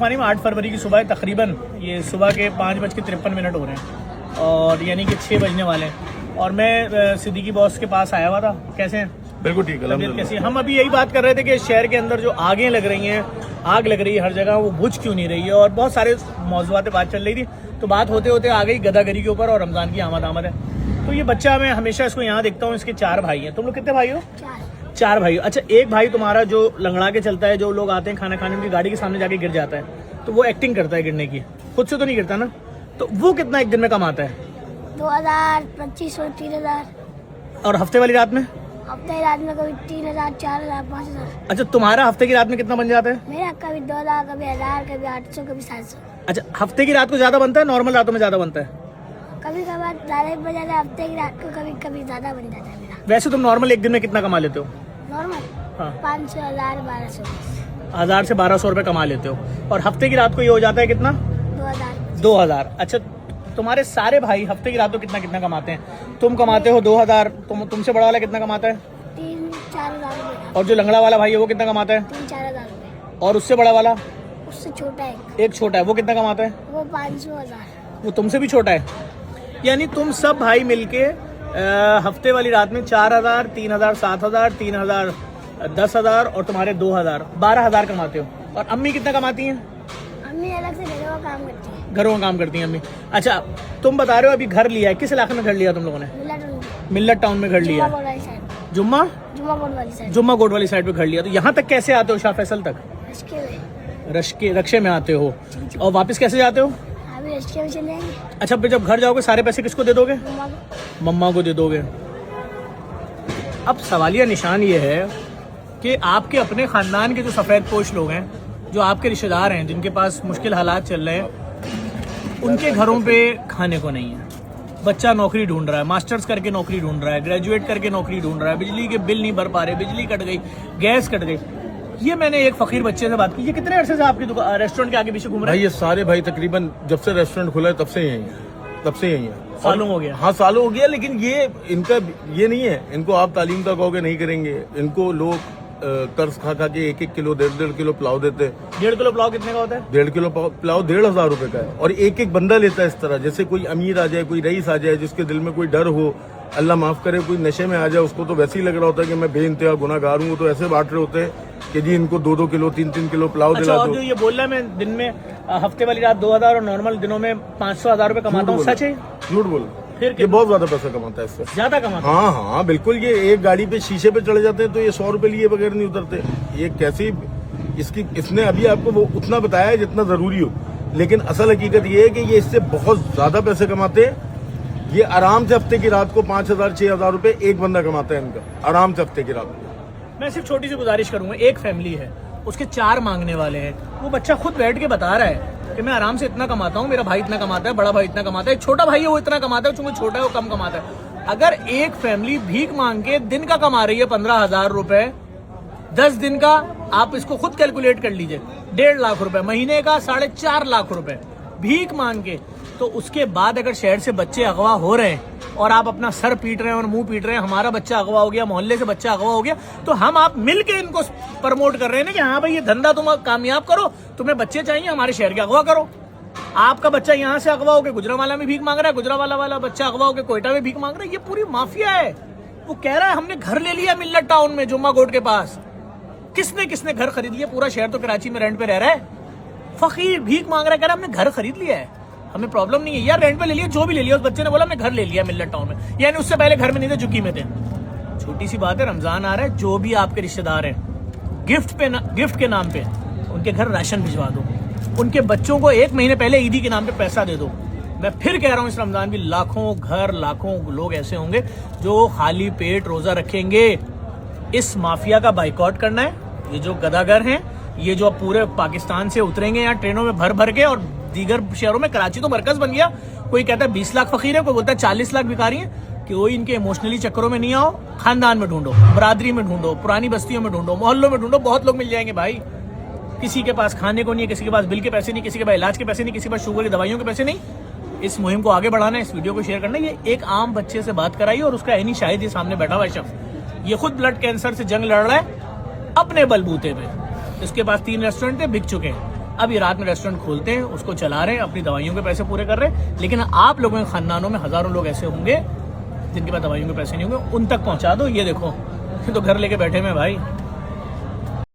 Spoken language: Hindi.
हमारी में 8 फरवरी की सुबह तकरीबन ये सुबह के 5:53 हो रहे हैं और यानी कि 6 बजने वाले हैं और मैं सिद्दीकी बॉस के पास आया हुआ था। कैसे हैं? बिल्कुल ठीक है। कैसी? हम अभी यही बात कर रहे थे कि शहर के अंदर जो आगें लग रही हैं, आग लग रही है हर जगह, वो बुझ क्यों नहीं रही है और बहुत सारे मौजूद पे बात चल रही थी। तो बात होते होते आ गई गदागरी के ऊपर और रमज़ान की आमद है। तो ये बच्चा, मैं हमेशा इसको यहाँ देखता हूँ, इसके 4 भाई हैं। तुम लोग कितने भाई हो? 4 भाई। अच्छा, एक भाई तुम्हारा जो लंगड़ा के चलता है, जो लोग आते हैं खाना खाने, उनकी गाड़ी के सामने जाके गिर जाता है, तो वो एक्टिंग करता है गिरने की, खुद से तो नहीं गिरता ना। तो वो कितना एक दिन में कमाता है? 2000, 2500, 3000। और हफ्ते वाली रात में? हफ्ते की रात में कभी 3000, 4000, 5000। अच्छा, तुम्हारा हफ्ते की रात में कितना बन जाता है? मेरा कभी 2000, कभी 1000, कभी 800, कभी 700। अच्छा, हफ्ते की रात को ज्यादा बनता है, नॉर्मल रातों में ज्यादा बनता है? कभी कभार ज्यादा भी बन जाता है, हफ्ते की रात को कभी कभी ज्यादा बन जाता है मेरा। वैसे तुम नॉर्मल एक दिन में कितना कमा लेते हो? नॉर्मल हाँ, 500, 1000, 1200, 1000 से 1200 रुपए कमा लेते हो। और हफ्ते की रात को ये हो जाता है कितना? 2000। 2000। अच्छा, तुम्हारे सारे भाई हफ्ते की रात को कितना कितना कमाते हैं? तुम कमाते हो 2000, तुमसे बड़ा वाला कितना कमाता है? 3-4 हजार रुपये। और जो लंगड़ा वाला भाई है वो कितना कमाता है? 3-4 हजार रुपये। और उससे बड़ा वाला? उससे छोटा है एक छोटा है, वो कितना कमाता है? वो 500,000। वो तुमसे भी छोटा है। यानी तुम सब भाई मिलके हफ्ते वाली रात में 4000, 3000, 7000, 3000, 10,000 और तुम्हारे 2000, 12,000 कमाते हो। और अम्मी कितना कमाती हैं? अम्मी अलग से घरों का काम करती है। घरों का काम करती हैं अम्मी। अच्छा, तुम बता रहे हो अभी घर लिया है, किस इलाके में घर लिया तुम लोगों ने? मिल्लत टाउन में घर लिया है। जुम्मा जुम्मा कोट वाली साइड पे घर लिया। तो यहाँ तक कैसे आते हो, शाह फैसल तक? रश्के में आते हो। और वापस कैसे जाते हो? अभी रश्के में चले जाएंगे। अच्छा, फिर जब घर जाओगे सारे पैसे किसको दे दोगे? मम्मा को दे दोगे। अब सवालिया निशान ये है कि आपके अपने खानदान के जो सफ़ेद पोश लोग हैं, जो आपके रिश्तेदार हैं, जिनके पास मुश्किल हालात चल रहे हैं, उनके घरों पे खाने को नहीं है। बच्चा नौकरी ढूंढ रहा है, मास्टर्स करके नौकरी ढूंढ रहा है, ग्रेजुएट करके नौकरी ढूंढ रहा है, बिजली के बिल नहीं भर पा रहे, बिजली कट गई, गैस कट गई। ये मैंने एक फकीर बच्चे से बात की। ये कितने अरसे से आपकी रेस्टोरेंट के आगे पीछे घूम रहे हैं? भाई ये सारे भाई तकरीबन जब से रेस्टोरेंट खुला है तब से यही है। सालों हो गया? हाँ, सालों हो गया। लेकिन ये इनका ये नहीं है, इनको आप तालीम तक कहोगे नहीं करेंगे। इनको लोग कर्ज खा के 1-1 किलो 1.5 किलो पुलाव देते हैं। 1.5 किलो पुलाव कितने का होता है? 1.5 किलो पुलाव 1,500 रुपए का है। और एक बंदा लेता है इस तरह, जैसे कोई अमीर आ जाए, कोई रईस आ जाए, जिसके दिल में कोई डर हो, अल्लाह माफ करे, कोई नशे में आ जाए, उसको तो वैसे ही लग रहा होता है कि मैं बेइंतहा गुनाहगार हूँ। तो ऐसे बांट रहे होते हैं कि जी इनको 2-2 किलो 3-3 किलो पुलाव दिला दो। और जो ये बोल रहा है मैं दिन में हफ्ते वाली रात 2000 और नॉर्मल दिनों में 500-1000 रुपए कमाता हूँ, सच है? झूठ बोल। फिर ये बहुत ज्यादा पैसा कमाता है इससे। ज्यादा कमाता है? हाँ, बिल्कुल। ये एक गाड़ी पे शीशे पे चढ़ जाते हैं तो ये 100 रुपए लिए बगैर नहीं उतरते। ये कैसी इसने अभी आपको वो उतना बताया है जितना जरूरी हो, लेकिन असल हकीकत ये है कि ये इससे बहुत ज्यादा पैसे कमाते हैं। ये आराम से हफ्ते की रात को 5,000, 6,000 रुपए एक बंदा कमाता है इनका, आराम से हफ्ते की रात को। मैं सिर्फ छोटी सी गुजारिश करूंगा, एक फैमिली है, उसके 4 मांगने वाले हैं। वो बच्चा खुद बैठ के बता रहा है कि मैं आराम से इतना कमाता हूँ, मेरा भाई इतना कमाता है, बड़ा भाई इतना कमाता है, छोटा भाई है वो इतना कमाता है, चूंकि छोटा है वो कम कमाता है। अगर एक फैमिली भीख मांग के दिन का कमा रही है 15,000 रुपए, 10 दिन का आप इसको खुद कैलकुलेट कर लीजिए, 1.5 लाख रुपए, महीने का 4.5 लाख रुपए भीख मांग के। तो उसके बाद अगर शहर से बच्चे अगवा हो रहे हैं और आप अपना सर पीट रहे हैं और मुंह पीट रहे हैं, हमारा बच्चा अगवा हो गया, मोहल्ले से बच्चा अगवा हो गया, तो हम आप मिल के इनको प्रमोट कर रहे हैं ना कि हाँ भाई ये धंधा तुम कामयाब करो, तुम्हें बच्चे चाहिए हमारे शहर के अगवा करो। आपका बच्चा यहाँ से अगवा होकर गुजरावाला में भीख मांग रहा है, गुजरावाला वाला बच्चा अगवा होकर कोयटा में भीख मांग रहा है। ये पूरी माफिया है। वो कह रहा है हमने घर ले लिया मिल्लत टाउन में, जुम्मा कोट के पास। किसने घर खरीद लिया? पूरा शहर तो कराची में रेंट पे रह रहा है। फकीर भीख मांग रहा है, कह रहा है हमने घर खरीद लिया है, हमें प्रॉब्लम नहीं है यार, रेंट पे ले लिया, जो भी ले लिया। उस बच्चे ने बोला हमने घर ले लिया मिल्लत टाउन में, यानी उससे पहले घर में नहीं थे, झुग्गी में थे। छोटी सी बात है, रमजान आ रहा है, जो भी आपके रिश्तेदार हैं, गिफ्ट के नाम पे उनके घर राशन भिजवा दो, उनके बच्चों को 1 महीने पहले ईदी के नाम पे पैसा दे दो। मैं फिर कह रहा हूँ, इस रमजान भी लाखों लोग ऐसे होंगे जो खाली पेट रोजा रखेंगे। इस माफिया का बाइकआउट करना है। ये जो गदागर हैं, ये जो पूरे पाकिस्तान से उतरेंगे यहाँ ट्रेनों में भर के, और दीगर शहरों में, कराची तो मरकज बन गया। कोई कहता है 20 लाख फकीर है, कोई बोलता है 40 लाख भिखारी हैं। कि कोई इनके इमोशनली चक्करों में नहीं आओ, खानदान में ढूंढो, बरादरी में ढूंढो, पुरानी बस्तियों में ढूंढो, मोहल्लों में ढूंढो, बहुत लोग मिल जाएंगे भाई। किसी के पास खाने को नहीं है, किसी के पास बिल के पैसे नहीं, किसी के पास इलाज के पैसे नहीं, किसी के पास शुगर की दवाइयों के पैसे नहीं। इस मुहिम को आगे बढ़ाना है, इस वीडियो को शेयर करना है। ये एक आम बच्चे से बात कराई और उसका एनी शायद ये सामने बैठा हुआ शख्स, ये खुद ब्लड कैंसर से जंग लड़ रहा है अपने बलबूते पे। इसके पास 3 रेस्टोरेंट थे, बिक चुके हैं। अब ये रात में रेस्टोरेंट खोलते हैं, उसको चला रहे हैं, अपनी दवाइयों के पैसे पूरे कर रहे हैं। लेकिन आप लोगों के खानदानों में हजारों लोग ऐसे होंगे जिनके पास दवाइयों के पैसे नहीं होंगे, उन तक पहुंचा दो। ये देखो, ये तो घर लेके बैठे हुए हैं भाई।